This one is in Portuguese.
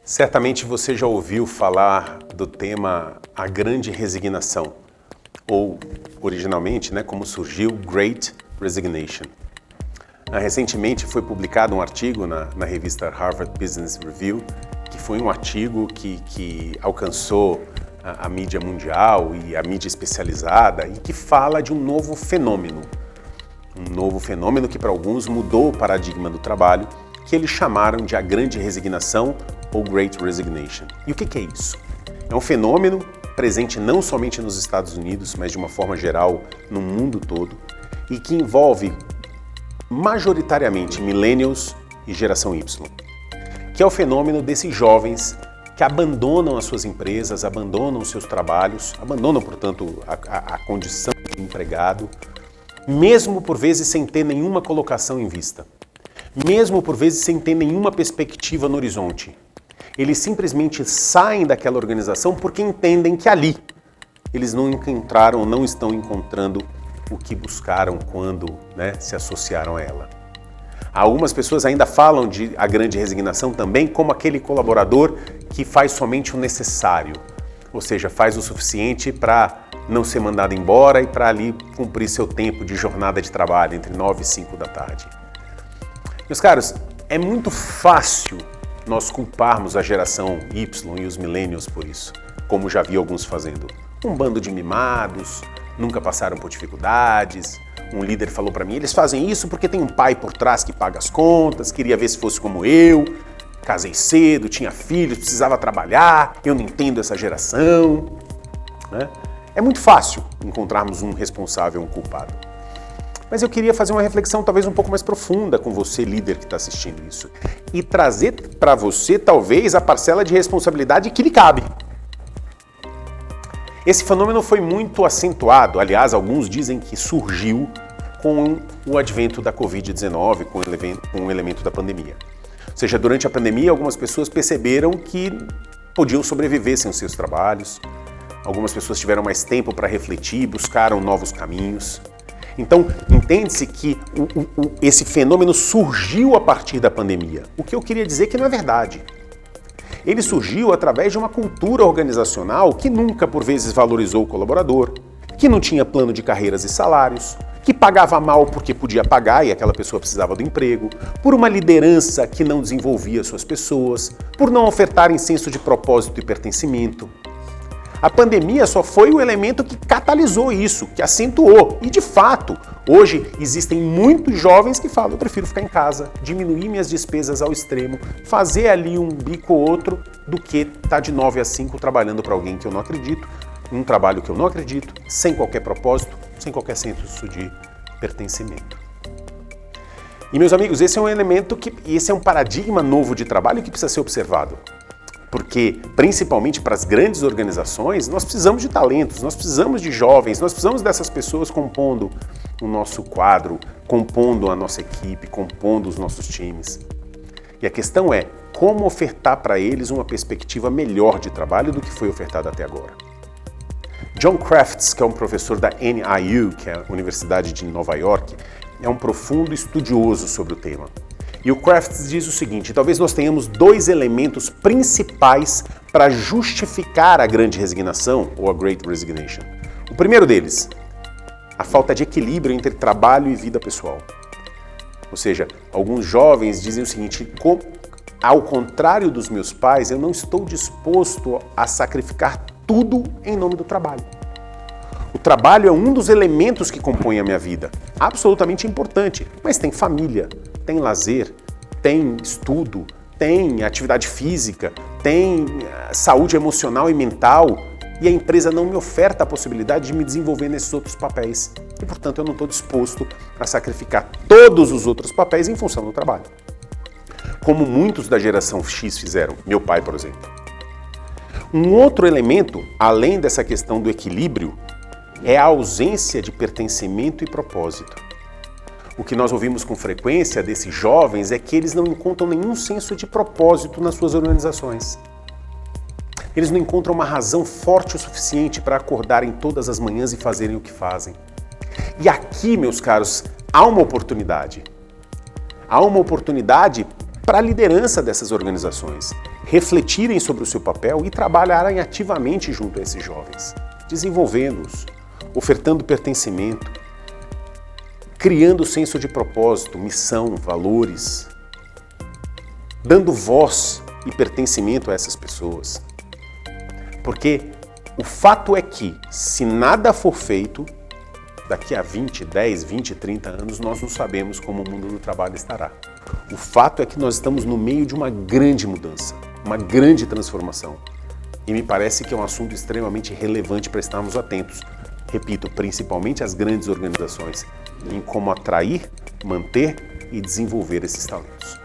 Certamente você já ouviu falar do tema A Grande Resignação, ou originalmente, como surgiu, Great Resignation. Recentemente foi publicado um artigo na revista Harvard Business Review, que foi um artigo que alcançou a mídia mundial e a mídia especializada e que fala de um novo fenômeno que para alguns mudou o paradigma do trabalho, que eles chamaram de a grande resignação ou Great Resignation. E o que é isso? É um fenômeno presente não somente nos Estados Unidos, mas de uma forma geral no mundo todo, e que envolve majoritariamente millennials e geração Y, que é o fenômeno desses jovens que abandonam as suas empresas, abandonam os seus trabalhos, abandonam, portanto, a condição de empregado, mesmo por vezes sem ter nenhuma colocação em vista, mesmo por vezes sem ter nenhuma perspectiva no horizonte. Eles simplesmente saem daquela organização porque entendem que ali eles não encontraram, não estão encontrando o que buscaram quando se associaram a ela. Algumas pessoas ainda falam de a grande resignação também como aquele colaborador que faz somente o necessário, ou seja, faz o suficiente para não ser mandado embora e para ali cumprir seu tempo de jornada de trabalho entre 9 e 5 da tarde. Meus caros, é muito fácil nós culparmos a geração Y e os millennials por isso, como já vi alguns fazendo. Um bando de mimados, nunca passaram por dificuldades. Um líder falou para mim, eles fazem isso porque tem um pai por trás que paga as contas, queria ver se fosse como eu, casei cedo, tinha filhos, precisava trabalhar, eu não entendo essa geração. É muito fácil encontrarmos um responsável, um culpado. Mas eu queria fazer uma reflexão talvez um pouco mais profunda com você, líder que está assistindo isso, e trazer para você talvez a parcela de responsabilidade que lhe cabe. Esse fenômeno foi muito acentuado, aliás, alguns dizem que surgiu com o advento da Covid-19, com o elemento da pandemia. Ou seja, durante a pandemia, algumas pessoas perceberam que podiam sobreviver sem os seus trabalhos, algumas pessoas tiveram mais tempo para refletir, buscaram novos caminhos. Então, entende-se que esse fenômeno surgiu a partir da pandemia. O que eu queria dizer é que não é verdade. Ele surgiu através de uma cultura organizacional que nunca, por vezes, valorizou o colaborador, que não tinha plano de carreiras e salários, que pagava mal porque podia pagar e aquela pessoa precisava do emprego, por uma liderança que não desenvolvia suas pessoas, por não ofertarem senso de propósito e pertencimento. A pandemia só foi o elemento que catalisou isso, que acentuou. E, de fato, hoje existem muitos jovens que falam, eu prefiro ficar em casa, diminuir minhas despesas ao extremo, fazer ali um bico ou outro, do que estar de 9 a 5 trabalhando para alguém que eu não acredito, um trabalho que eu não acredito, sem qualquer propósito, sem qualquer senso de pertencimento. E, meus amigos, esse é um paradigma novo de trabalho que precisa ser observado. Porque, principalmente para as grandes organizações, nós precisamos de talentos, nós precisamos de jovens, nós precisamos dessas pessoas compondo o nosso quadro, compondo a nossa equipe, compondo os nossos times. E a questão é como ofertar para eles uma perspectiva melhor de trabalho do que foi ofertada até agora. John Crafts, que é um professor da NIU, que é a Universidade de Nova York, é um profundo estudioso sobre o tema. E o Crafts diz o seguinte, talvez nós tenhamos 2 elementos principais para justificar a grande resignação, ou a Great Resignation. O primeiro deles, a falta de equilíbrio entre trabalho e vida pessoal. Ou seja, alguns jovens dizem o seguinte, ao contrário dos meus pais, eu não estou disposto a sacrificar tudo em nome do trabalho. O trabalho é um dos elementos que compõem a minha vida, absolutamente importante, mas tem família, tem lazer, tem estudo, tem atividade física, tem saúde emocional e mental, e a empresa não me oferta a possibilidade de me desenvolver nesses outros papéis. E, portanto, eu não estou disposto a sacrificar todos os outros papéis em função do trabalho. Como muitos da geração X fizeram, meu pai, por exemplo. Um outro elemento, além dessa questão do equilíbrio, é a ausência de pertencimento e propósito. O que nós ouvimos com frequência desses jovens é que eles não encontram nenhum senso de propósito nas suas organizações. Eles não encontram uma razão forte o suficiente para acordarem todas as manhãs e fazerem o que fazem. E aqui, meus caros, há uma oportunidade. Há uma oportunidade para a liderança dessas organizações refletirem sobre o seu papel e trabalharem ativamente junto a esses jovens, desenvolvendo-os, ofertando pertencimento, criando senso de propósito, missão, valores, dando voz e pertencimento a essas pessoas. Porque o fato é que, se nada for feito, daqui a 20, 10, 20, 30 anos, nós não sabemos como o mundo do trabalho estará. O fato é que nós estamos no meio de uma grande mudança, uma grande transformação. E me parece que é um assunto extremamente relevante para estarmos atentos. Repito, principalmente as grandes organizações, em como atrair, manter e desenvolver esses talentos.